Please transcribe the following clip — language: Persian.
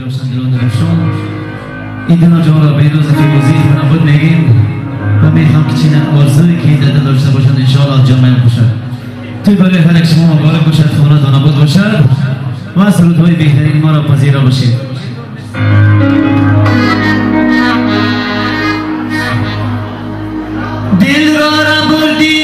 داشتن دلان روشون این دنا جان را به روز فیروزی خانبود میگیم و میخوام که چین آرزوی که دل داشته باشند انشاءالله جامعه باشد توی برای هر یک شما مبارک باشد خونه دانابود باشد و سرودهای بهترین ما را پذیرا باشید دل را بردی